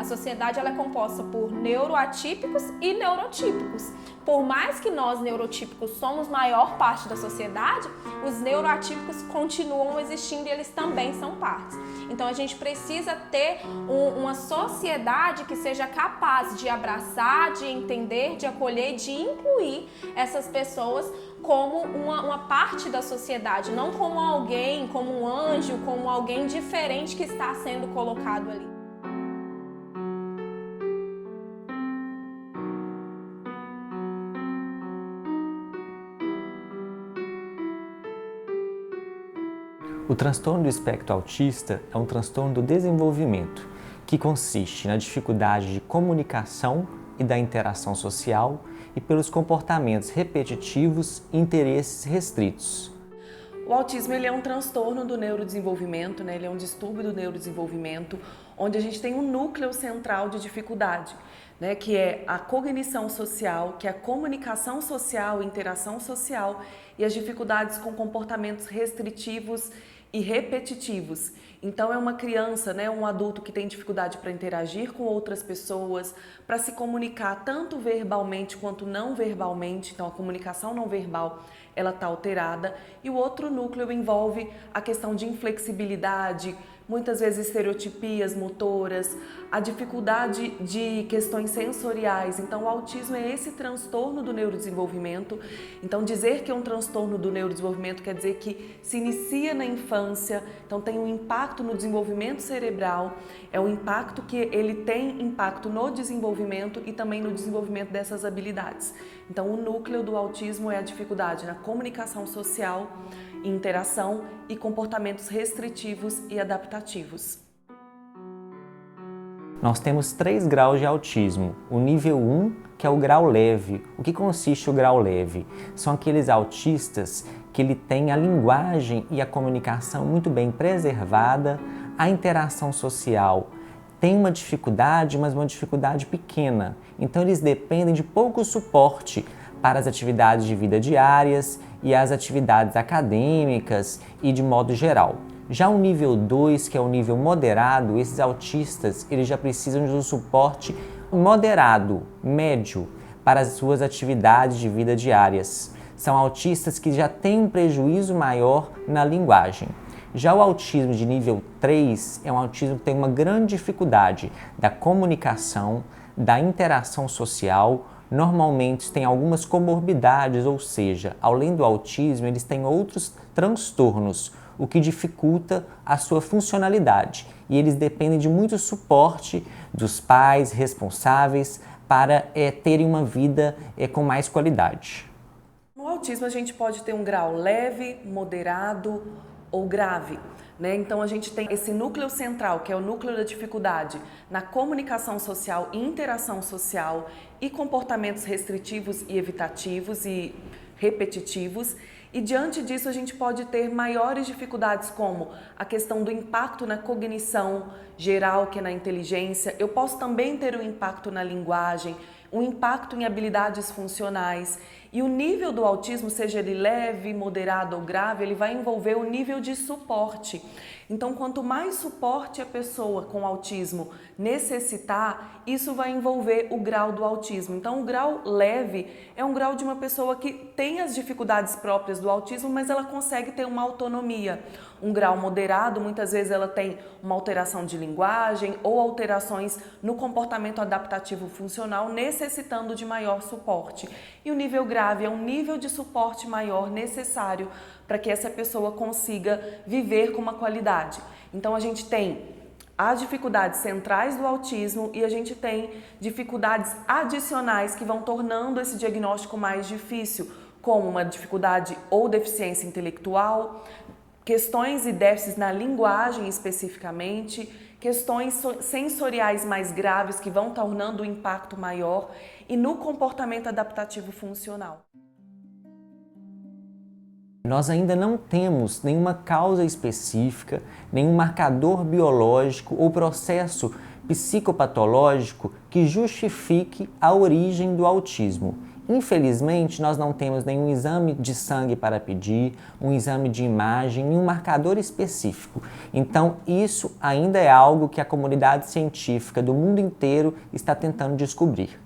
A sociedade ela é composta por neuroatípicos e neurotípicos. Por mais que nós, neurotípicos, somos maior parte da sociedade, os neuroatípicos continuam existindo e eles também são partes. Então a gente precisa ter uma sociedade que seja capaz de abraçar, de entender, de acolher, de incluir essas pessoas como uma parte da sociedade, não como alguém, como um anjo, como alguém diferente que está sendo colocado ali. O transtorno do espectro autista é um transtorno do desenvolvimento, que consiste na dificuldade de comunicação e da interação social e pelos comportamentos repetitivos e interesses restritos. O autismo ele é um transtorno do neurodesenvolvimento, né? Ele é um distúrbio do neurodesenvolvimento, onde a gente tem um núcleo central de dificuldade, né? Que é a cognição social, que é a comunicação social, interação social e as dificuldades com comportamentos restritivos e repetitivos. Então é uma criança, né, um adulto que tem dificuldade para interagir com outras pessoas, para se comunicar tanto verbalmente quanto não verbalmente. Então a comunicação não verbal ela está alterada. E o outro núcleo envolve a questão de inflexibilidade, muitas vezes estereotipias motoras, a dificuldade de questões sensoriais. Então o autismo é esse transtorno do neurodesenvolvimento. Então dizer que é um transtorno do neurodesenvolvimento quer dizer que se inicia na infância, então tem um impacto no desenvolvimento cerebral, é um impacto que ele tem impacto no desenvolvimento e também no desenvolvimento dessas habilidades. Então o núcleo do autismo é a dificuldade na comunicação social, interação e comportamentos restritivos e adaptativos. Nós temos 3 graus de autismo. O nível 1, que é o grau leve. O que consiste o grau leve? São aqueles autistas que ele tem a linguagem e a comunicação muito bem preservada, a interação social tem uma dificuldade, mas uma dificuldade pequena. Então eles dependem de pouco suporte para as atividades de vida diárias e as atividades acadêmicas e de modo geral. Já o nível 2, que é o nível moderado, esses autistas eles já precisam de um suporte moderado, médio, para as suas atividades de vida diárias. São autistas que já têm um prejuízo maior na linguagem. Já o autismo de nível 3 é um autismo que tem uma grande dificuldade da comunicação, da interação social. Normalmente tem algumas comorbidades, ou seja, além do autismo, eles têm outros transtornos, o que dificulta a sua funcionalidade. E eles dependem de muito suporte dos pais responsáveis para terem uma vida com mais qualidade. No autismo a gente pode ter um grau leve, moderado ou grave, né? Então a gente tem esse núcleo central, que é o núcleo da dificuldade na comunicação social, interação social e comportamentos restritivos e evitativos e repetitivos. E diante disso a gente pode ter maiores dificuldades como a questão do impacto na cognição geral, que é na inteligência. Eu posso também ter um impacto na linguagem, um impacto em habilidades funcionais. E o nível do autismo, seja ele leve, moderado ou grave, ele vai envolver o nível de suporte. Então, quanto mais suporte a pessoa com autismo necessitar, isso vai envolver o grau do autismo. Então, o grau leve é um grau de uma pessoa que tem as dificuldades próprias do autismo, mas ela consegue ter uma autonomia. Um grau moderado, muitas vezes ela tem uma alteração de linguagem ou alterações no comportamento adaptativo funcional, necessitando de maior suporte. E o nível grave é um nível de suporte maior necessário para que essa pessoa consiga viver com uma qualidade. Então a gente tem as dificuldades centrais do autismo e a gente tem dificuldades adicionais que vão tornando esse diagnóstico mais difícil, como uma dificuldade ou deficiência intelectual, questões e déficits na linguagem especificamente, questões sensoriais mais graves que vão tornando o impacto maior e no comportamento adaptativo funcional. Nós ainda não temos nenhuma causa específica, nenhum marcador biológico ou processo psicopatológico que justifique a origem do autismo. Infelizmente, nós não temos nenhum exame de sangue para pedir, um exame de imagem e um marcador específico. Então, isso ainda é algo que a comunidade científica do mundo inteiro está tentando descobrir.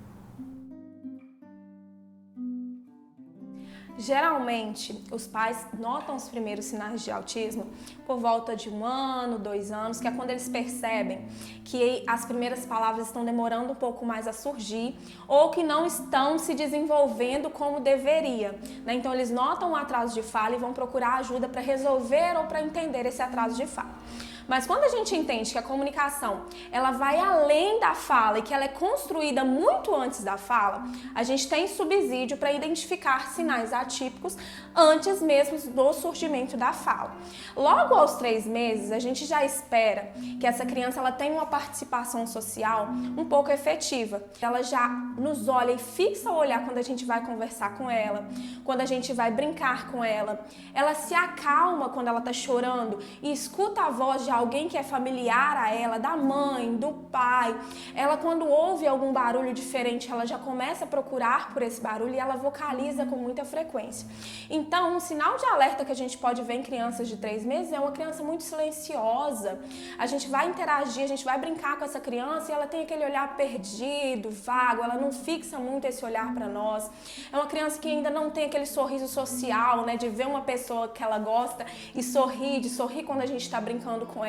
Geralmente, os pais notam os primeiros sinais de autismo por volta de 1 ano, 2 anos, que é quando eles percebem que as primeiras palavras estão demorando um pouco mais a surgir ou que não estão se desenvolvendo como deveria, né? Então, eles notam um atraso de fala e vão procurar ajuda para resolver ou para entender esse atraso de fala. Mas quando a gente entende que a comunicação ela vai além da fala e que ela é construída muito antes da fala, a gente tem subsídio para identificar sinais atípicos antes mesmo do surgimento da fala. Logo aos 3 meses, a gente já espera que essa criança ela tenha uma participação social um pouco efetiva. Ela já nos olha e fixa o olhar quando a gente vai conversar com ela, quando a gente vai brincar com ela. Ela se acalma quando ela está chorando e escuta a voz de alguém que é familiar a ela, da mãe, do pai. Ela, quando ouve algum barulho diferente, ela já começa a procurar por esse barulho e ela vocaliza com muita frequência. Então, um sinal de alerta que a gente pode ver em crianças de 3 meses é uma criança muito silenciosa. A gente vai interagir, a gente vai brincar com essa criança e ela tem aquele olhar perdido, vago, ela não fixa muito esse olhar para nós. É uma criança que ainda não tem aquele sorriso social, né, de ver uma pessoa que ela gosta e sorrir, de sorrir quando a gente está brincando com ela.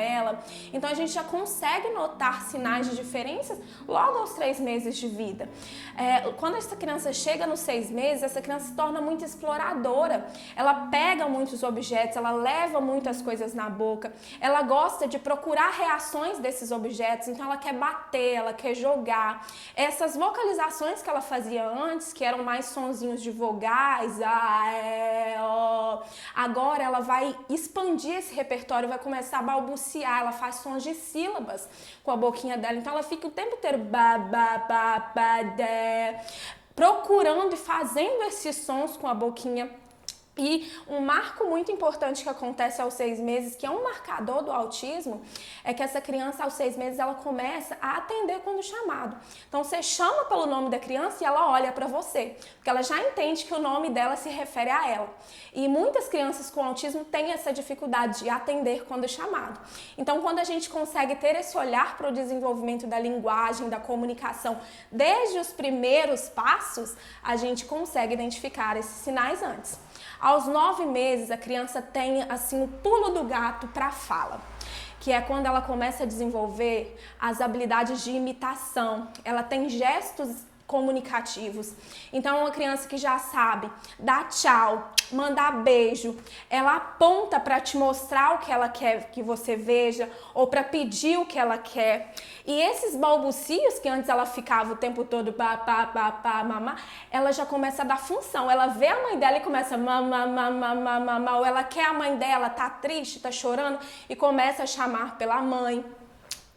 Então a gente já consegue notar sinais de diferenças logo aos 3 meses de vida. Quando essa criança chega nos 6 meses, essa criança se torna muito exploradora. Ela pega muitos objetos, ela leva muitas coisas na boca, ela gosta de procurar reações desses objetos, então ela quer bater, ela quer jogar. Essas vocalizações que ela fazia antes, que eram mais sonzinhos de vogais, agora ela vai expandir esse repertório, vai começar a balbuciar, ela faz sons de sílabas com a boquinha dela, então ela fica o tempo inteiro procurando e fazendo esses sons com a boquinha. E um marco muito importante que acontece aos 6 meses, que é um marcador do autismo, é que essa criança aos 6 meses ela começa a atender quando chamado. Então você chama pelo nome da criança e ela olha para você, porque ela já entende que o nome dela se refere a ela. E muitas crianças com autismo têm essa dificuldade de atender quando chamado. Então quando a gente consegue ter esse olhar para o desenvolvimento da linguagem, da comunicação, desde os primeiros passos, a gente consegue identificar esses sinais antes. Aos 9 meses, a criança tem assim o pulo do gato para a fala, que é quando ela começa a desenvolver as habilidades de imitação. Ela tem gestos comunicativos. Então, é uma criança que já sabe dar tchau, mandar beijo, ela aponta para te mostrar o que ela quer que você veja ou para pedir o que ela quer. E esses balbucios que antes ela ficava o tempo todo mamá, ela já começa a dar função. Ela vê a mãe dela e começa mamá, ou ela quer a mãe dela, tá triste, tá chorando e começa a chamar pela mãe.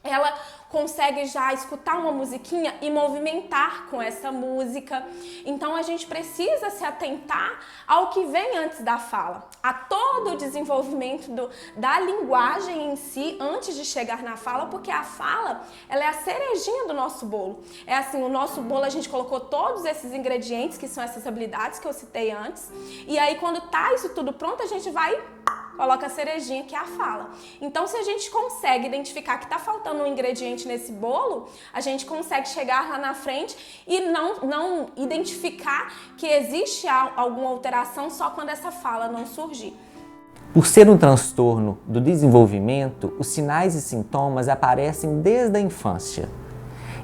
Ela consegue já escutar uma musiquinha e movimentar com essa música. Então a gente precisa se atentar ao que vem antes da fala, a todo o desenvolvimento da linguagem em si antes de chegar na fala, porque a fala ela é a cerejinha do nosso bolo. É assim, o nosso bolo a gente colocou todos esses ingredientes, que são essas habilidades que eu citei antes, e aí quando tá isso tudo pronto, a gente vai coloca a cerejinha, que é a fala. Então, se a gente consegue identificar que está faltando um ingrediente nesse bolo, a gente consegue chegar lá na frente e não identificar que existe alguma alteração só quando essa fala não surgir. Por ser um transtorno do desenvolvimento, os sinais e sintomas aparecem desde a infância.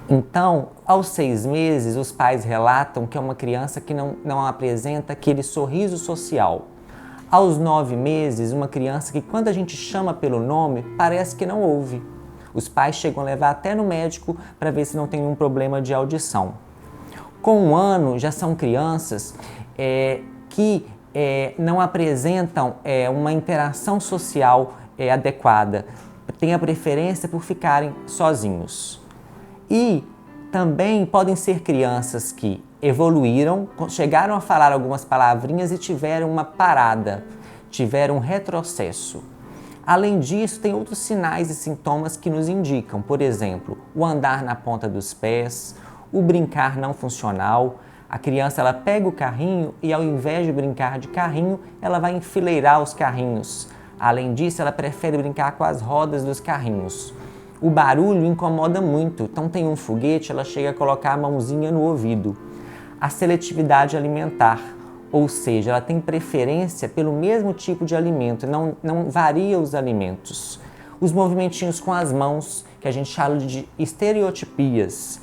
Então, aos 6 meses, os pais relatam que é uma criança que não apresenta aquele sorriso social. Aos 9 meses, uma criança que quando a gente chama pelo nome, parece que não ouve. Os pais chegam a levar até no médico para ver se não tem um problema de audição. Com 1 ano, já são crianças que não apresentam uma interação social adequada, têm a preferência por ficarem sozinhos. E também podem ser crianças que evoluíram, chegaram a falar algumas palavrinhas e tiveram uma parada, tiveram um retrocesso. Além disso, tem outros sinais e sintomas que nos indicam, por exemplo, o andar na ponta dos pés, o brincar não funcional, A criança ela pega o carrinho e ao invés de brincar de carrinho, ela vai enfileirar os carrinhos. Além disso, ela prefere brincar com as rodas dos carrinhos. O barulho incomoda muito, então tem um foguete, ela chega a colocar a mãozinha no ouvido. A seletividade alimentar, ou seja, ela tem preferência pelo mesmo tipo de alimento, não varia os alimentos. Os movimentinhos com as mãos, que a gente chama de estereotipias.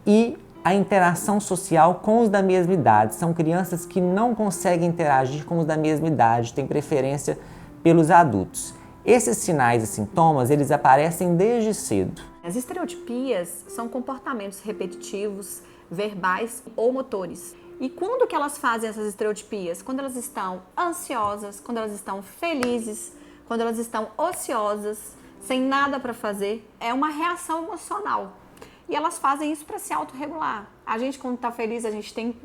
E a interação social com os da mesma idade. São crianças que não conseguem interagir com os da mesma idade, têm preferência pelos adultos. Esses sinais e sintomas, eles aparecem desde cedo. As estereotipias são comportamentos repetitivos, verbais ou motores. E quando que elas fazem essas estereotipias? Quando elas estão ansiosas, quando elas estão felizes, quando elas estão ociosas, sem nada para fazer. É uma reação emocional. E elas fazem isso para se autorregular. A gente, quando está feliz, a gente tem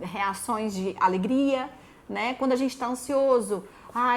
reações de alegria, né? Quando a gente está ansioso,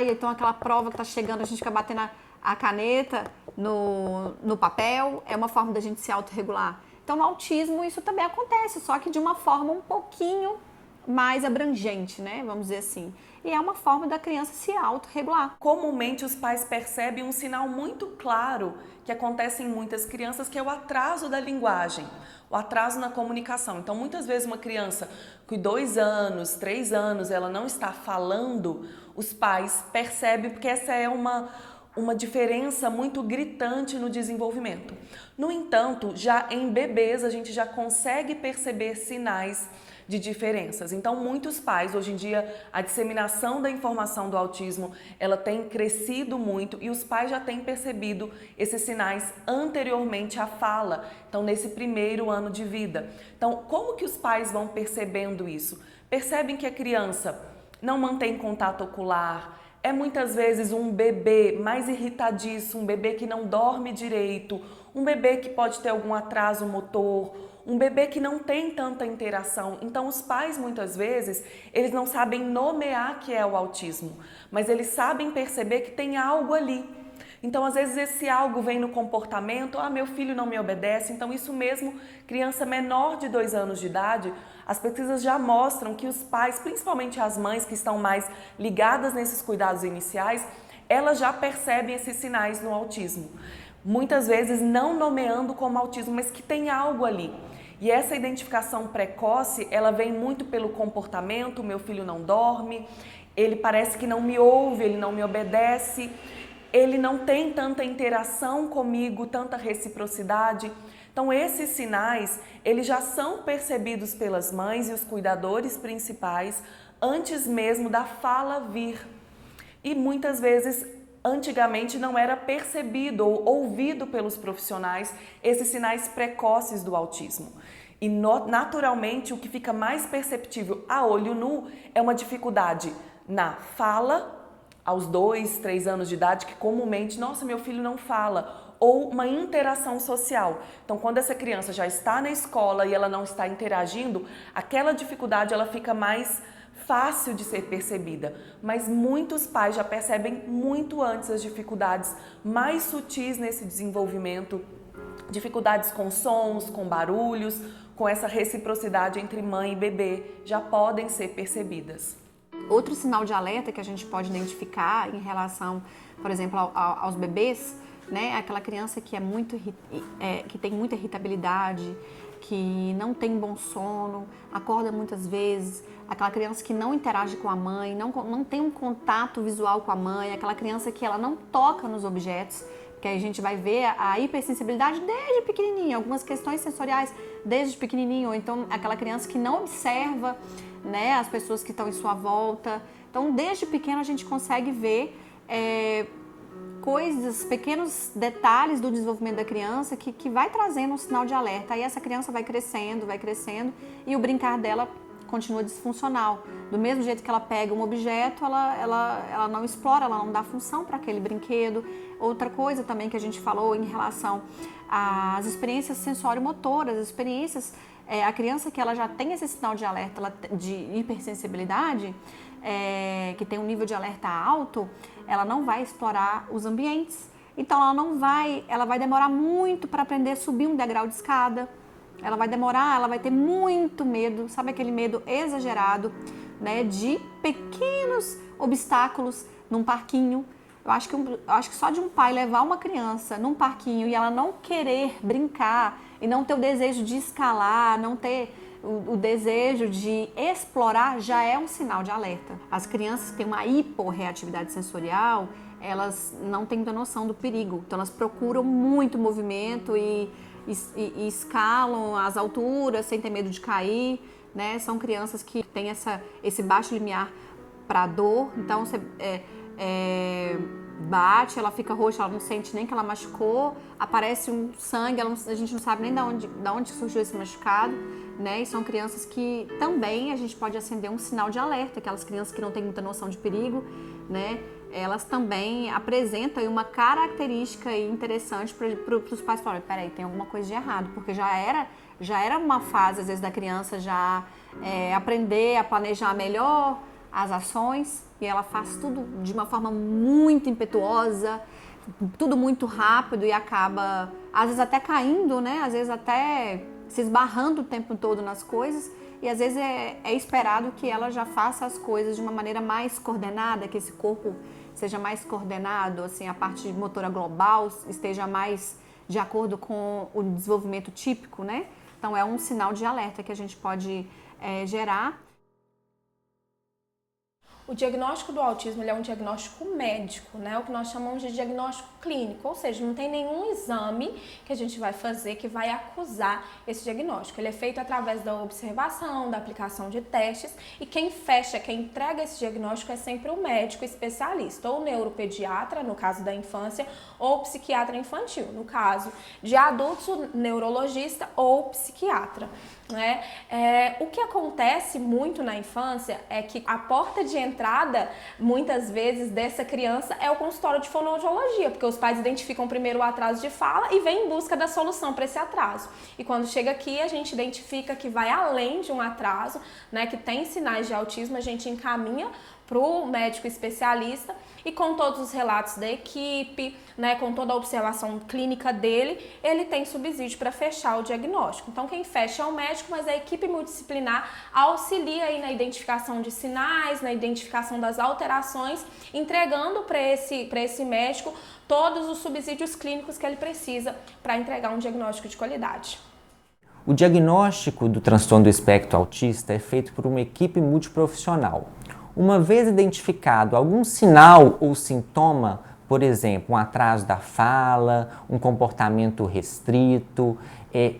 então aquela prova que está chegando, a gente fica batendo a caneta no papel, é uma forma da gente se autorregular. Então, no autismo, isso também acontece, só que de uma forma um pouquinho mais abrangente, né? Vamos dizer assim. E é uma forma da criança se autorregular. Comumente, os pais percebem um sinal muito claro que acontece em muitas crianças, que é o atraso da linguagem, o atraso na comunicação. Então, muitas vezes uma criança com 2 anos, 3 anos, ela não está falando, os pais percebem, porque essa é uma diferença muito gritante no desenvolvimento. No entanto, já em bebês, a gente já consegue perceber sinais de diferenças. Então, muitos pais, hoje em dia, a disseminação da informação do autismo, ela tem crescido muito e os pais já têm percebido esses sinais anteriormente à fala, então nesse primeiro ano de vida. Então, como que os pais vão percebendo isso? Percebem que a criança não mantém contato ocular, é muitas vezes um bebê mais irritadiço, um bebê que não dorme direito, um bebê que pode ter algum atraso motor, um bebê que não tem tanta interação. Então, os pais, muitas vezes, eles não sabem nomear que é o autismo, mas eles sabem perceber que tem algo ali. Então, às vezes, esse algo vem no comportamento, meu filho não me obedece. Então, isso mesmo, criança menor de 2 anos de idade, as pesquisas já mostram que os pais, principalmente as mães que estão mais ligadas nesses cuidados iniciais, elas já percebem esses sinais no autismo. Muitas vezes não nomeando como autismo, mas que tem algo ali. E essa identificação precoce, ela vem muito pelo comportamento, meu filho não dorme, ele parece que não me ouve, ele não me obedece, ele não tem tanta interação comigo, tanta reciprocidade. Então, esses sinais, eles já são percebidos pelas mães e os cuidadores principais antes mesmo da fala vir. E muitas vezes, antigamente, não era percebido ou ouvido pelos profissionais esses sinais precoces do autismo. E naturalmente, o que fica mais perceptível a olho nu é uma dificuldade na fala, aos 2, 3 anos de idade, que comumente, nossa, meu filho não fala, ou uma interação social. Então, quando essa criança já está na escola e ela não está interagindo, aquela dificuldade ela fica mais fácil de ser percebida. Mas muitos pais já percebem muito antes as dificuldades mais sutis nesse desenvolvimento, dificuldades com sons, com barulhos, com essa reciprocidade entre mãe e bebê, já podem ser percebidas. Outro sinal de alerta que a gente pode identificar em relação, por exemplo, aos bebês, né? Aquela criança que que tem muita irritabilidade, que não tem bom sono, acorda muitas vezes, aquela criança que não interage com a mãe, não tem um contato visual com a mãe, aquela criança que ela não toca nos objetos, que aí a gente vai ver a hipersensibilidade desde pequenininho, algumas questões sensoriais desde pequenininho, ou então aquela criança que não observa, né, as pessoas que estão em sua volta. Então, desde pequeno a gente consegue ver coisas, pequenos detalhes do desenvolvimento da criança que vai trazendo um sinal de alerta. Aí essa criança vai crescendo e o brincar dela continua disfuncional. Do mesmo jeito que ela pega um objeto, ela não explora, ela não dá função para aquele brinquedo. Outra coisa também que a gente falou em relação às experiências sensório-motoras, as experiências, a criança que ela já tem esse sinal de alerta de hipersensibilidade, que tem um nível de alerta alto, ela não vai explorar os ambientes. Então ela vai demorar muito para aprender a subir um degrau de escada. Ela vai demorar, ela vai ter muito medo, sabe aquele medo exagerado, né, de pequenos obstáculos num parquinho. Eu acho que só de um pai levar uma criança num parquinho e ela não querer brincar e não ter o desejo de escalar, não ter o desejo de explorar, já é um sinal de alerta. As crianças que têm uma hiporreatividade sensorial, elas não têm muita noção do perigo, então elas procuram muito movimento e escalam as alturas sem ter medo de cair, né? São crianças que têm esse baixo limiar para dor, então você bate, ela fica roxa, ela não sente nem que ela machucou, aparece um sangue, a gente não sabe nem de onde surgiu esse machucado, né? E são crianças que também a gente pode acender um sinal de alerta, aquelas crianças que não têm muita noção de perigo, né? Elas também apresentam uma característica interessante para os pais falarem, peraí, tem alguma coisa de errado, porque já era uma fase, às vezes, da criança já aprender a planejar melhor as ações, e ela faz tudo de uma forma muito impetuosa, tudo muito rápido e acaba, às vezes, até caindo, né? Às vezes até se esbarrando o tempo todo nas coisas, e às vezes é esperado que ela já faça as coisas de uma maneira mais coordenada, que esse corpo seja mais coordenado, assim, a parte motora global esteja mais de acordo com o desenvolvimento típico, né? Então é um sinal de alerta que a gente pode gerar. O diagnóstico do autismo ele é um diagnóstico médico, né? O que nós chamamos de diagnóstico clínico, ou seja, não tem nenhum exame que a gente vai fazer que vai acusar esse diagnóstico. Ele é feito através da observação, da aplicação de testes, e quem entrega esse diagnóstico é sempre o médico especialista, ou neuropediatra, no caso da infância, ou psiquiatra infantil. No caso de adultos, o neurologista ou psiquiatra. Né? O que acontece muito na infância é que a porta de entrada, muitas vezes, dessa criança é o consultório de fonoaudiologia, porque os pais identificam primeiro o atraso de fala e vêm em busca da solução para esse atraso. E quando chega aqui, a gente identifica que vai além de um atraso, né, que tem sinais de autismo, a gente encaminha para o médico especialista e com todos os relatos da equipe, né, com toda a observação clínica dele, ele tem subsídio para fechar o diagnóstico. Então quem fecha é o médico, mas a equipe multidisciplinar auxilia aí na identificação de sinais, na identificação das alterações, entregando para esse médico todos os subsídios clínicos que ele precisa para entregar um diagnóstico de qualidade. O diagnóstico do transtorno do espectro autista é feito por uma equipe multiprofissional. Uma vez identificado algum sinal ou sintoma, por exemplo, um atraso da fala, um comportamento restrito,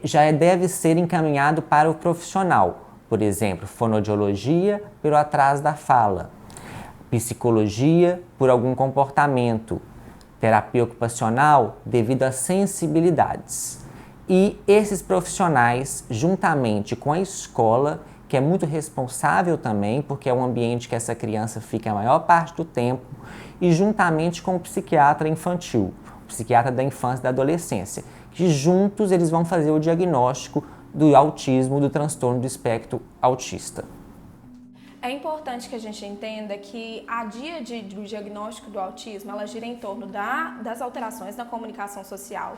já deve ser encaminhado para o profissional. Por exemplo, fonoaudiologia pelo atraso da fala, psicologia por algum comportamento, terapia ocupacional devido a sensibilidades. E esses profissionais, juntamente com a escola, que é muito responsável também, porque é um ambiente que essa criança fica a maior parte do tempo, e juntamente com o psiquiatra infantil, o psiquiatra da infância e da adolescência, que juntos eles vão fazer o diagnóstico do autismo, do transtorno do espectro autista. É importante que a gente entenda que a dia do diagnóstico do autismo, ela gira em torno das alterações na comunicação social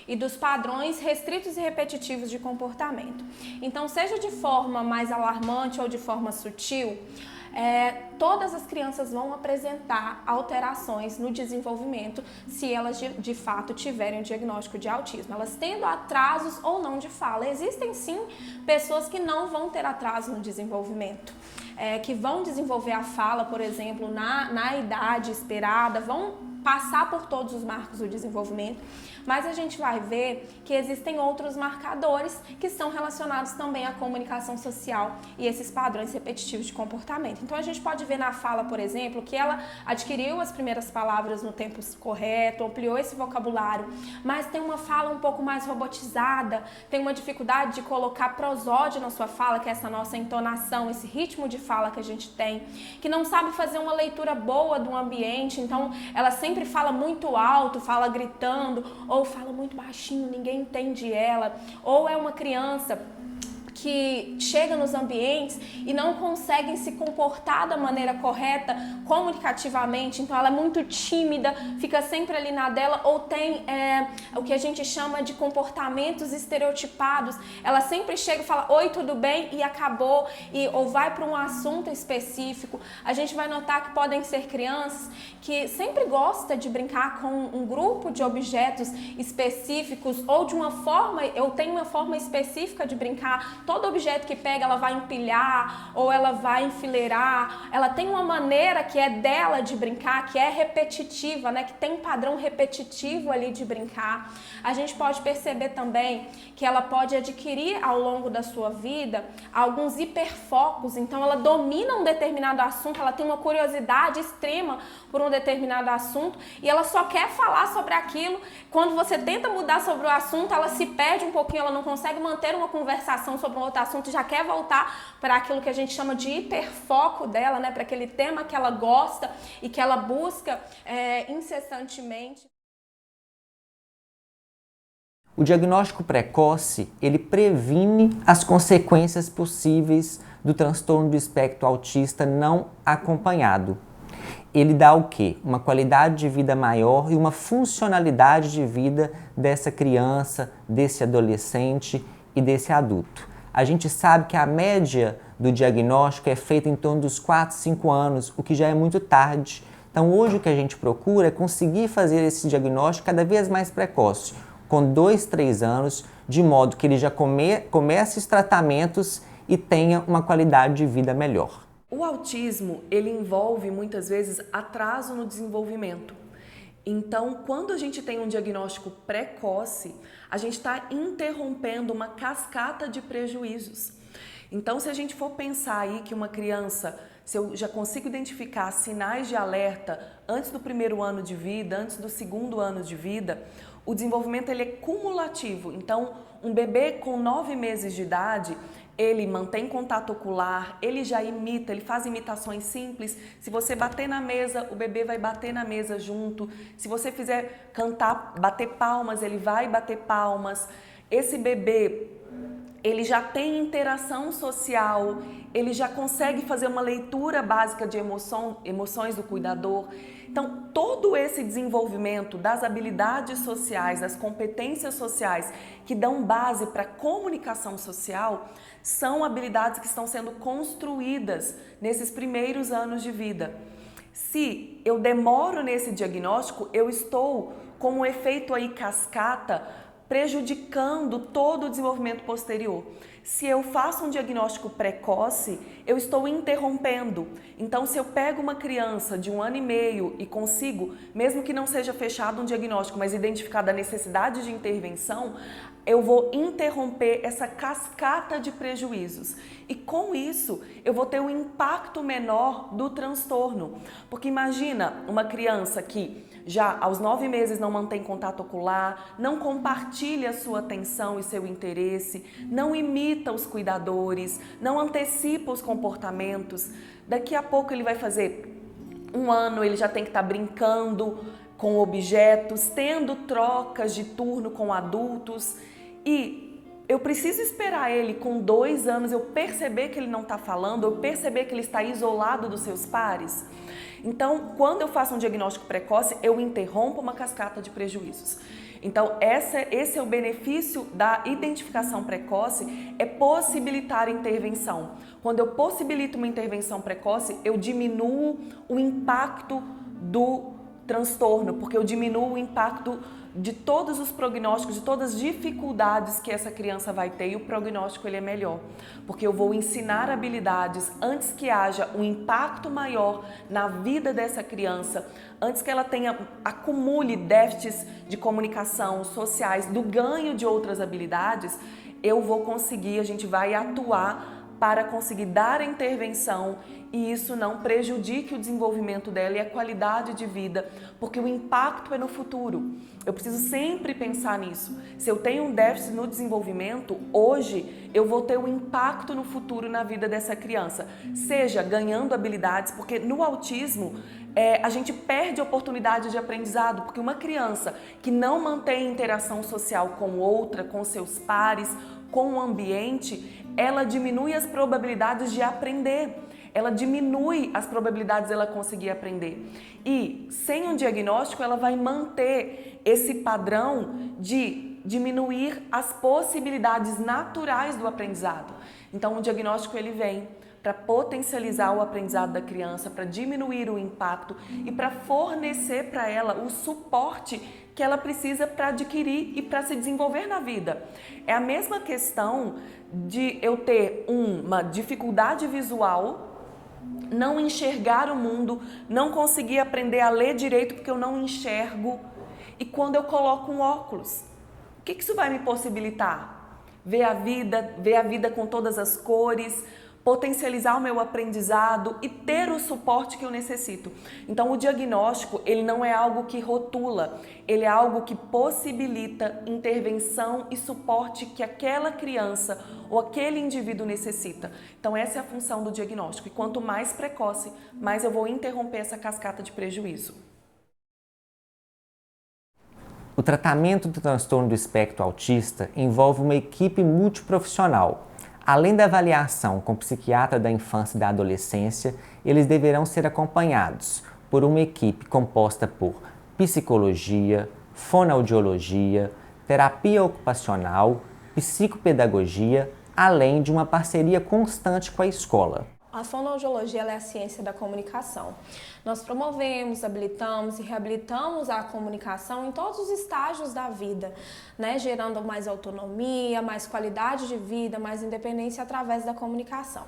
e dos padrões restritos e repetitivos de comportamento. Então, seja de forma mais alarmante ou de forma sutil, todas as crianças vão apresentar alterações no desenvolvimento se elas de fato tiverem o diagnóstico de autismo. Elas tendo atrasos ou não de fala. Existem sim pessoas que não vão ter atraso no desenvolvimento, que vão desenvolver a fala, por exemplo, na idade esperada, vão passar por todos os marcos do desenvolvimento, mas a gente vai ver que existem outros marcadores que estão relacionados também à comunicação social e esses padrões repetitivos de comportamento. Então a gente pode ver na fala, por exemplo, que ela adquiriu as primeiras palavras no tempo correto, ampliou esse vocabulário, mas tem uma fala um pouco mais robotizada, tem uma dificuldade de colocar prosódia na sua fala, que é essa nossa entonação, esse ritmo de fala que a gente tem, que não sabe fazer uma leitura boa do ambiente, então ela sempre fala muito alto, fala gritando, ou fala muito baixinho, ninguém entende ela, ou é uma criança que chega nos ambientes e não conseguem se comportar da maneira correta comunicativamente, então ela é muito tímida, fica sempre ali na dela, ou tem o que a gente chama de comportamentos estereotipados. Ela sempre chega e fala oi, tudo bem, e acabou, ou vai para um assunto específico. A gente vai notar que podem ser crianças que sempre gostam de brincar com um grupo de objetos específicos, ou de uma forma, eu tenho uma forma específica de brincar. Todo objeto que pega, ela vai empilhar ou ela vai enfileirar. Ela tem uma maneira que é dela de brincar, que é repetitiva, né? Que tem um padrão repetitivo ali de brincar. A gente pode perceber também que ela pode adquirir ao longo da sua vida alguns hiperfocos. Então ela domina um determinado assunto, ela tem uma curiosidade extrema por um determinado assunto e ela só quer falar sobre aquilo. Quando você tenta mudar sobre o assunto, ela se perde um pouquinho, ela não consegue manter uma conversação sobre um outro assunto, já quer voltar para aquilo que a gente chama de hiperfoco dela, né? Para aquele tema que ela gosta e que ela busca incessantemente. O diagnóstico precoce, ele previne as consequências possíveis do transtorno do espectro autista não acompanhado. Ele dá o quê? Uma qualidade de vida maior e uma funcionalidade de vida dessa criança, desse adolescente e desse adulto. A gente sabe que a média do diagnóstico é feita em torno dos 4, 5 anos, o que já é muito tarde. Então hoje o que a gente procura é conseguir fazer esse diagnóstico cada vez mais precoce, com 2, 3 anos, de modo que ele já comece os tratamentos e tenha uma qualidade de vida melhor. O autismo, ele envolve muitas vezes atraso no desenvolvimento. Então, quando a gente tem um diagnóstico precoce, a gente está interrompendo uma cascata de prejuízos. Então, se a gente for pensar aí que uma criança, se eu já consigo identificar sinais de alerta antes do 1º ano de vida, antes do 2º ano de vida, o desenvolvimento ele é cumulativo. Então, um bebê com 9 meses de idade, ele mantém contato ocular, ele já imita, ele faz imitações simples. Se você bater na mesa, o bebê vai bater na mesa junto. Se você fizer cantar, bater palmas, ele vai bater palmas. Esse bebê, ele já tem interação social, ele já consegue fazer uma leitura básica de emoções do cuidador. Então, todo esse desenvolvimento das habilidades sociais, das competências sociais que dão base para a comunicação social, são habilidades que estão sendo construídas nesses primeiros anos de vida. Se eu demoro nesse diagnóstico, eu estou com um efeito aí cascata prejudicando todo o desenvolvimento posterior. Se eu faço um diagnóstico precoce, eu estou interrompendo. Então, se eu pego uma criança de 1 ano e meio e consigo, mesmo que não seja fechado um diagnóstico, mas identificada a necessidade de intervenção, eu vou interromper essa cascata de prejuízos. E com isso, eu vou ter um impacto menor do transtorno. Porque imagina uma criança que já aos 9 meses não mantém contato ocular, não compartilha sua atenção e seu interesse, não imita os cuidadores, não antecipa os comportamentos. Daqui a pouco ele vai fazer 1 ano, ele já tem que estar brincando com objetos, tendo trocas de turno com adultos, e eu preciso esperar ele com 2 anos, eu perceber que ele não está falando, eu perceber que ele está isolado dos seus pares. Então, quando eu faço um diagnóstico precoce, eu interrompo uma cascata de prejuízos. Então, esse é o benefício da identificação precoce, é possibilitar a intervenção. Quando eu possibilito uma intervenção precoce, eu diminuo o impacto do transtorno, porque eu diminuo o impacto de todos os prognósticos, de todas as dificuldades que essa criança vai ter, e o prognóstico ele é melhor, porque eu vou ensinar habilidades antes que haja um impacto maior na vida dessa criança, antes que ela acumule déficits de comunicação, sociais, do ganho de outras habilidades, eu vou conseguir, a gente vai atuar para conseguir dar a intervenção e isso não prejudique o desenvolvimento dela e a qualidade de vida, porque o impacto é no futuro. Eu preciso sempre pensar nisso. Se eu tenho um déficit no desenvolvimento, hoje eu vou ter um impacto no futuro na vida dessa criança, seja ganhando habilidades, porque no autismo a gente perde a oportunidade de aprendizado, porque uma criança que não mantém interação social com outra, com seus pares, com o ambiente, ela diminui as probabilidades de aprender. Ela diminui as probabilidades dela conseguir aprender. E sem um diagnóstico, ela vai manter esse padrão de diminuir as possibilidades naturais do aprendizado. Então, o diagnóstico ele vem para potencializar o aprendizado da criança, para diminuir o impacto e para fornecer para ela o suporte que ela precisa para adquirir e para se desenvolver na vida. É a mesma questão de eu ter uma dificuldade visual, não enxergar o mundo, não conseguir aprender a ler direito porque eu não enxergo. E quando eu coloco um óculos, o que isso vai me possibilitar? Ver a vida com todas as cores, potencializar o meu aprendizado e ter o suporte que eu necessito. Então, o diagnóstico, ele não é algo que rotula, ele é algo que possibilita intervenção e suporte que aquela criança ou aquele indivíduo necessita. Então, essa é a função do diagnóstico. E quanto mais precoce, mais eu vou interromper essa cascata de prejuízo. O tratamento do transtorno do espectro autista envolve uma equipe multiprofissional. Além da avaliação com o psiquiatra da infância e da adolescência, eles deverão ser acompanhados por uma equipe composta por psicologia, fonoaudiologia, terapia ocupacional, psicopedagogia, além de uma parceria constante com a escola. A fonoaudiologia ela é a ciência da comunicação. Nós promovemos, habilitamos e reabilitamos a comunicação em todos os estágios da vida, né? Gerando mais autonomia, mais qualidade de vida, mais independência através da comunicação.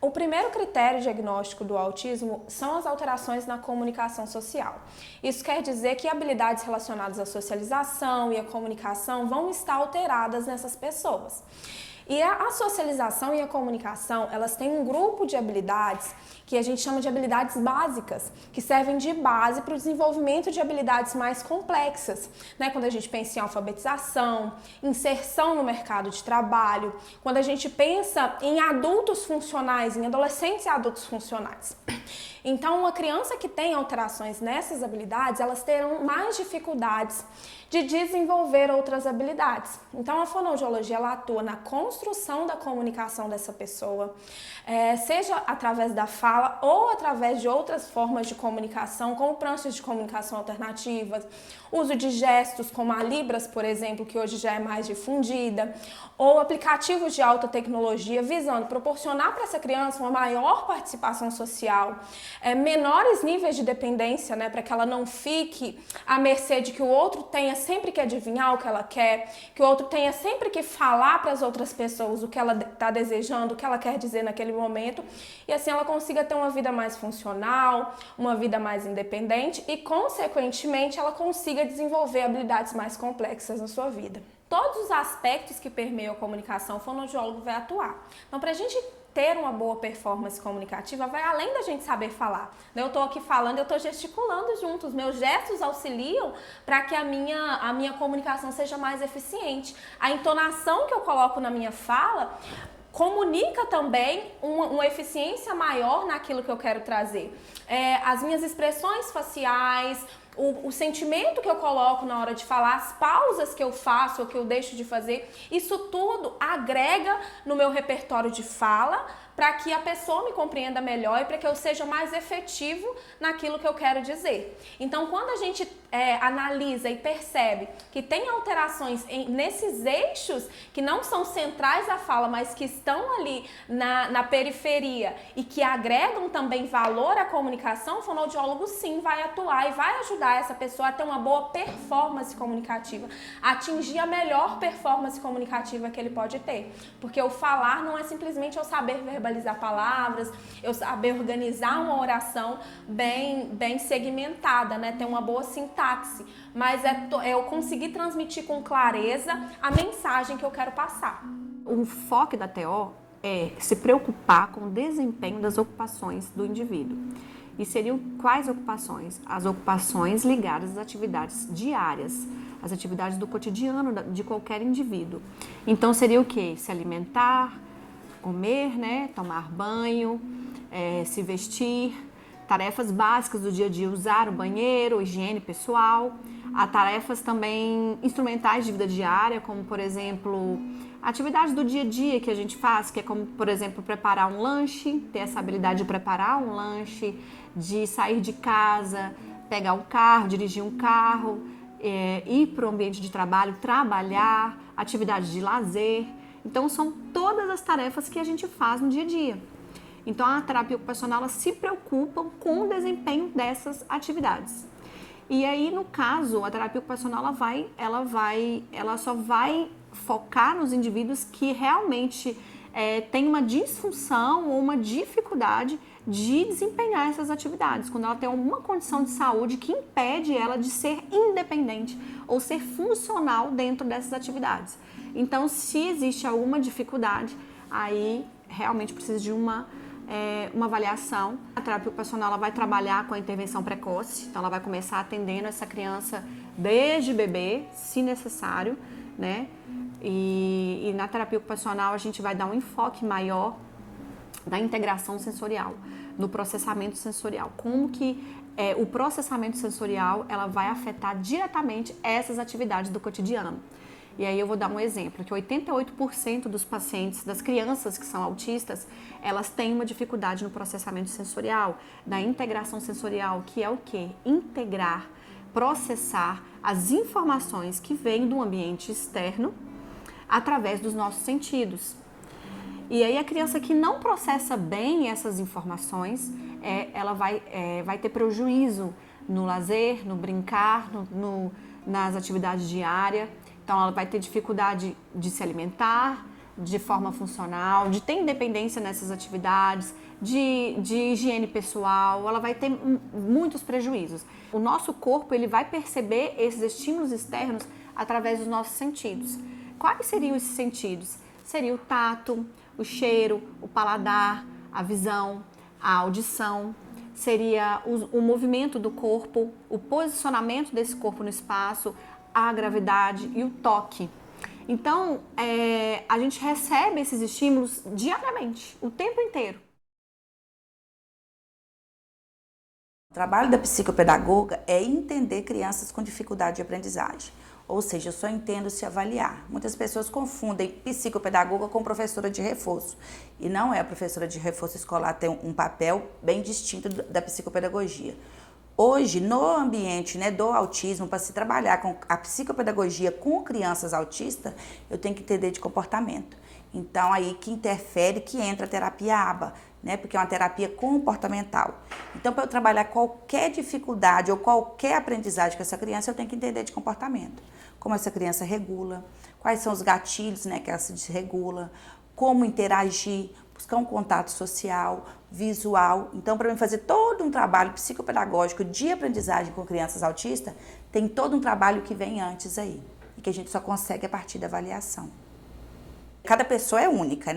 O primeiro critério diagnóstico do autismo são as alterações na comunicação social. Isso quer dizer que habilidades relacionadas à socialização e à comunicação vão estar alteradas nessas pessoas. E a socialização e a comunicação, elas têm um grupo de habilidades que a gente chama de habilidades básicas, que servem de base para o desenvolvimento de habilidades mais complexas, né? Quando a gente pensa em alfabetização, inserção no mercado de trabalho, quando a gente pensa em adultos funcionais, em adolescentes e adultos funcionais. Então, uma criança que tem alterações nessas habilidades, elas terão mais dificuldades de desenvolver outras habilidades. Então, a fonoaudiologia ela atua na construção da comunicação dessa pessoa, seja através da fala ou através de outras formas de comunicação, como pranchas de comunicação alternativas, uso de gestos como a Libras, por exemplo, que hoje já é mais difundida, ou aplicativos de alta tecnologia, visando proporcionar para essa criança uma maior participação social, menores níveis de dependência, né, para que ela não fique à mercê de que o outro tenha sempre que adivinhar o que ela quer, que o outro tenha sempre que falar para as outras pessoas o que ela está desejando, o que ela quer dizer naquele momento, e assim ela consiga ter uma vida mais funcional, uma vida mais independente e, consequentemente, ela consiga desenvolver habilidades mais complexas na sua vida. Todos os aspectos que permeiam a comunicação, o fonoaudiólogo vai atuar. Então, para a gente ter uma boa performance comunicativa, vai além da gente saber falar. Eu estou aqui falando, eu estou gesticulando junto, os meus gestos auxiliam para que a minha comunicação seja mais eficiente. A entonação que eu coloco na minha fala comunica também uma eficiência maior naquilo que eu quero trazer. As minhas expressões faciais, o sentimento que eu coloco na hora de falar, as pausas que eu faço ou que eu deixo de fazer, isso tudo agrega no meu repertório de fala para que a pessoa me compreenda melhor e para que eu seja mais efetivo naquilo que eu quero dizer. Então, quando a gente analisa e percebe que tem alterações nesses eixos que não são centrais à fala, mas que estão ali na periferia e que agregam também valor à comunicação, o fonoaudiólogo sim vai atuar e vai ajudar essa pessoa a ter uma boa performance comunicativa, a atingir a melhor performance comunicativa que ele pode ter. Porque o falar não é simplesmente eu saber verbalizar palavras, eu saber organizar uma oração bem segmentada, né? Ter uma boa sintaxe, mas eu conseguir transmitir com clareza a mensagem que eu quero passar. O foco da TO é se preocupar com o desempenho das ocupações do indivíduo. E seriam quais ocupações? As ocupações ligadas às atividades diárias, as atividades do cotidiano de qualquer indivíduo. Então seria o quê? Se alimentar, comer, né? Tomar banho, se vestir, tarefas básicas do dia a dia, usar o banheiro, higiene pessoal, há tarefas também instrumentais de vida diária, como por exemplo, atividades do dia a dia que a gente faz, que é como, por exemplo, preparar um lanche, ter essa habilidade de preparar um lanche, de sair de casa, pegar um carro, dirigir um carro, ir para o ambiente de trabalho, trabalhar, atividades de lazer. Então, são todas as tarefas que a gente faz no dia a dia. Então, a terapia ocupacional, ela se preocupa com o desempenho dessas atividades. E aí, no caso, a terapia ocupacional, ela só vai focar nos indivíduos que realmente têm uma disfunção ou uma dificuldade de desempenhar essas atividades, quando ela tem alguma condição de saúde que impede ela de ser independente ou ser funcional dentro dessas atividades. Então, se existe alguma dificuldade, aí realmente precisa de uma avaliação. A terapia ocupacional ela vai trabalhar com a intervenção precoce, então ela vai começar atendendo essa criança desde bebê, se necessário, né? E na terapia ocupacional a gente vai dar um enfoque maior da integração sensorial, no processamento sensorial. Como que o processamento sensorial ela vai afetar diretamente essas atividades do cotidiano. E aí eu vou dar um exemplo, que 88% dos pacientes, das crianças que são autistas, elas têm uma dificuldade no processamento sensorial, da integração sensorial, que é o quê? Integrar, processar as informações que vêm do ambiente externo através dos nossos sentidos. E aí a criança que não processa bem essas informações, ela vai ter prejuízo no lazer, no brincar, nas atividades diárias. Então ela vai ter dificuldade de se alimentar de forma funcional, de ter independência nessas atividades, de higiene pessoal, ela vai ter muitos prejuízos. O nosso corpo ele vai perceber esses estímulos externos através dos nossos sentidos. Quais seriam esses sentidos? Seria o tato, o cheiro, o paladar, a visão, a audição, seria o movimento do corpo, o posicionamento desse corpo no espaço, a gravidade e o toque. Então, a gente recebe esses estímulos diariamente, o tempo inteiro. O trabalho da psicopedagoga é entender crianças com dificuldade de aprendizagem. Ou seja, eu só entendo se avaliar. Muitas pessoas confundem psicopedagoga com professora de reforço. E não é. A professora de reforço escolar tem um papel bem distinto da psicopedagogia. Hoje, no ambiente do autismo, para se trabalhar com a psicopedagogia com crianças autistas, eu tenho que entender de comportamento. Então, aí que interfere, que entra a terapia ABA, porque é uma terapia comportamental. Então, para eu trabalhar qualquer dificuldade ou qualquer aprendizagem com essa criança, eu tenho que entender de comportamento. Como essa criança regula, quais são os gatilhos que ela se desregula, como interagir, buscar um contato social, visual. Então, para mim fazer todo um trabalho psicopedagógico de aprendizagem com crianças autistas, tem todo um trabalho que vem antes aí, e que a gente só consegue a partir da avaliação. Cada pessoa é única,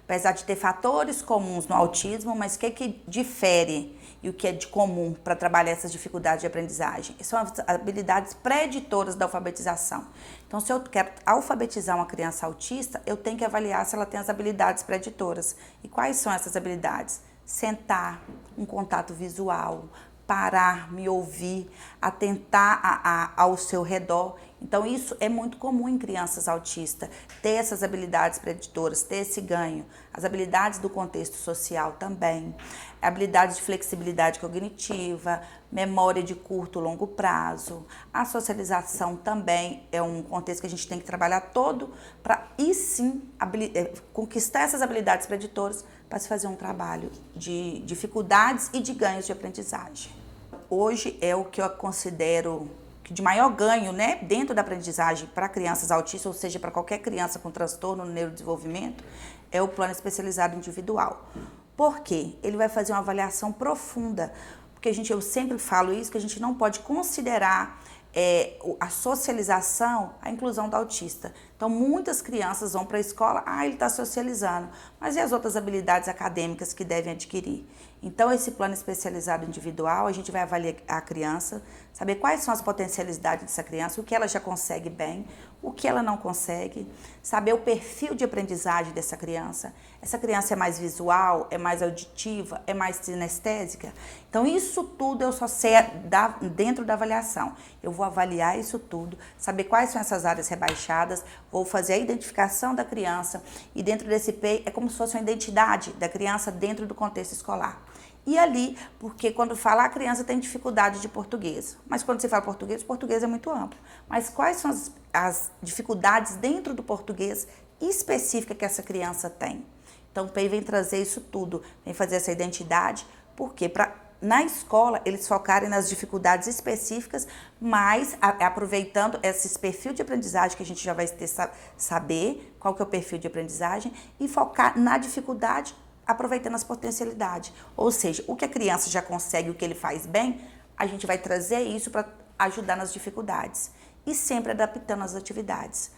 Apesar de ter fatores comuns no autismo, mas o que difere e o que é de comum para trabalhar essas dificuldades de aprendizagem? São as habilidades preditoras da alfabetização. Então, se eu quero alfabetizar uma criança autista, eu tenho que avaliar se ela tem as habilidades preditoras. E quais são essas habilidades? Sentar, um contato visual, parar, me ouvir, atentar ao seu redor. Então, isso é muito comum em crianças autistas, ter essas habilidades preditoras, ter esse ganho. As habilidades do contexto social também, habilidades de flexibilidade cognitiva, memória de curto e longo prazo. A socialização também é um contexto que a gente tem que trabalhar todo para, e sim, conquistar essas habilidades preditoras para se fazer um trabalho de dificuldades e de ganhos de aprendizagem. Hoje é o que eu considero de maior ganho, dentro da aprendizagem para crianças autistas, ou seja, para qualquer criança com transtorno no neurodesenvolvimento, é o plano especializado individual. Por quê? Ele vai fazer uma avaliação profunda, porque eu sempre falo isso, que a gente não pode considerar a socialização, a inclusão do autista. Então, muitas crianças vão para a escola, ele está socializando, mas e as outras habilidades acadêmicas que devem adquirir? Então, esse plano especializado individual, a gente vai avaliar a criança, saber quais são as potencialidades dessa criança, o que ela já consegue bem, o que ela não consegue, saber o perfil de aprendizagem dessa criança. Essa criança é mais visual, é mais auditiva, é mais sinestésica? Então, isso tudo eu só sei dentro da avaliação. Eu vou avaliar isso tudo, saber quais são essas áreas rebaixadas, vou fazer a identificação da criança e dentro desse PEI é como se fosse uma identidade da criança dentro do contexto escolar. E ali, porque quando fala a criança tem dificuldade de português, mas quando você fala português, o português é muito amplo. Mas quais são as dificuldades dentro do português específica que essa criança tem? Então o PEI vem trazer isso tudo, vem fazer essa identidade, porque na escola eles focarem nas dificuldades específicas, mas aproveitando esse perfil de aprendizagem que a gente já vai ter, saber qual que é o perfil de aprendizagem e focar na dificuldade, aproveitando as potencialidades. Ou seja, o que a criança já consegue, o que ele faz bem, a gente vai trazer isso para ajudar nas dificuldades e sempre adaptando as atividades.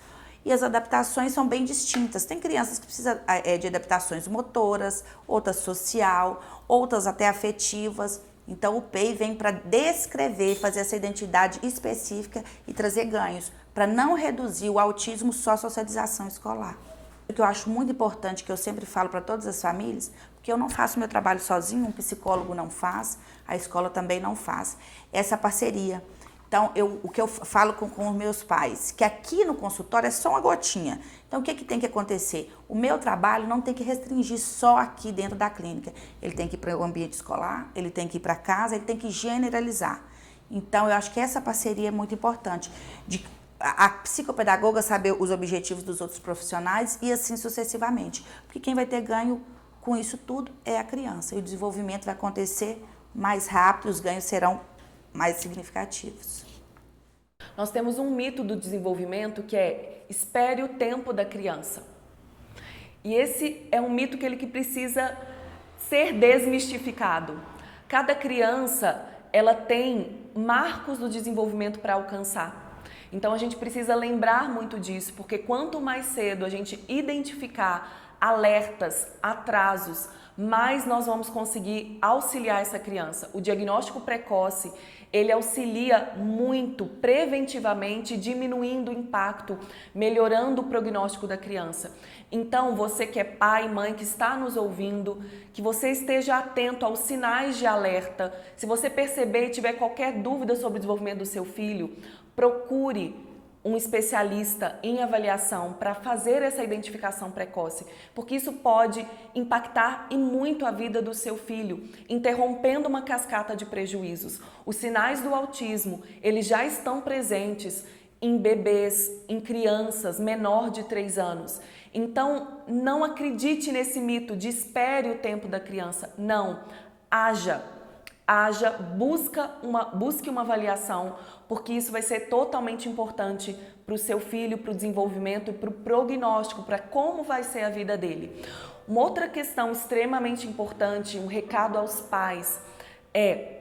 E as adaptações são bem distintas. Tem crianças que precisam de adaptações motoras, outras social, outras até afetivas. Então o PEI vem para descrever, fazer essa identidade específica e trazer ganhos, para não reduzir o autismo só à socialização escolar. O que eu acho muito importante, que eu sempre falo para todas as famílias, porque eu não faço meu trabalho sozinho, um psicólogo não faz, a escola também não faz, essa parceria. Então, o que eu falo com os meus pais, que aqui no consultório é só uma gotinha. Então, o que tem que acontecer? O meu trabalho não tem que restringir só aqui dentro da clínica. Ele tem que ir para o ambiente escolar, ele tem que ir para casa, ele tem que generalizar. Então, eu acho que essa parceria é muito importante. A psicopedagoga saber os objetivos dos outros profissionais e assim sucessivamente. Porque quem vai ter ganho com isso tudo é a criança. E o desenvolvimento vai acontecer mais rápido, os ganhos serão mais significativos. Nós temos um mito do desenvolvimento que é espere o tempo da criança. E esse é um mito que precisa ser desmistificado. Cada criança, ela tem marcos do desenvolvimento para alcançar. Então a gente precisa lembrar muito disso, porque quanto mais cedo a gente identificar alertas, atrasos, mais nós vamos conseguir auxiliar essa criança. O diagnóstico precoce, ele auxilia muito preventivamente, diminuindo o impacto, melhorando o prognóstico da criança. Então, você que é pai, mãe, que está nos ouvindo, que você esteja atento aos sinais de alerta. Se você perceber e tiver qualquer dúvida sobre o desenvolvimento do seu filho, procure um especialista em avaliação para fazer essa identificação precoce, porque isso pode impactar e muito a vida do seu filho, interrompendo uma cascata de prejuízos. Os sinais do autismo, eles já estão presentes em bebês, em crianças menor de 3 anos. Então, não acredite nesse mito de espere o tempo da criança. Não, busque uma avaliação, porque isso vai ser totalmente importante para o seu filho, para o desenvolvimento e para o prognóstico, para como vai ser a vida dele. Uma outra questão extremamente importante, um recado aos pais, é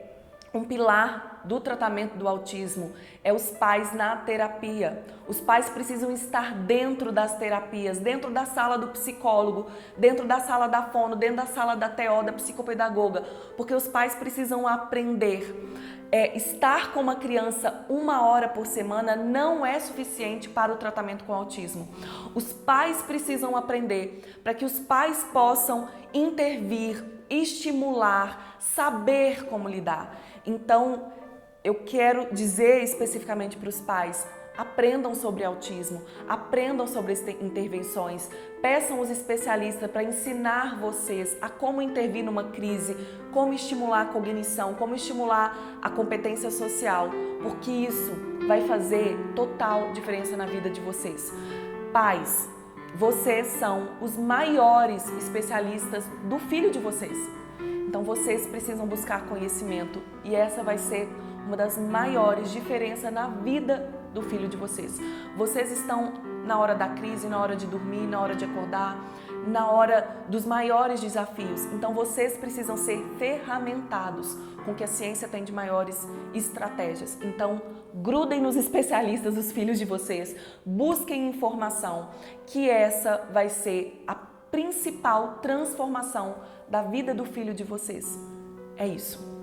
um pilar do tratamento do autismo é os pais na terapia. Os pais precisam estar dentro das terapias, dentro da sala do psicólogo, dentro da sala da fono, dentro da sala da TO, da psicopedagoga, porque os pais precisam aprender. Estar com uma criança 1 hora por semana não é suficiente para o tratamento com autismo. Os pais precisam aprender para que os pais possam intervir, estimular, saber como lidar. Então, eu quero dizer especificamente para os pais, aprendam sobre autismo, aprendam sobre as intervenções, peçam os especialistas para ensinar vocês a como intervir numa crise, como estimular a cognição, como estimular a competência social, porque isso vai fazer total diferença na vida de vocês. Pais, vocês são os maiores especialistas do filho de vocês. Então vocês precisam buscar conhecimento e essa vai ser uma das maiores diferenças na vida do filho de vocês. Vocês estão na hora da crise, na hora de dormir, na hora de acordar, na hora dos maiores desafios. Então vocês precisam ser ferramentados com o que a ciência tem de maiores estratégias. Então grudem nos especialistas dos filhos de vocês, busquem informação, que essa vai ser a principal transformação da vida do filho de vocês. É isso.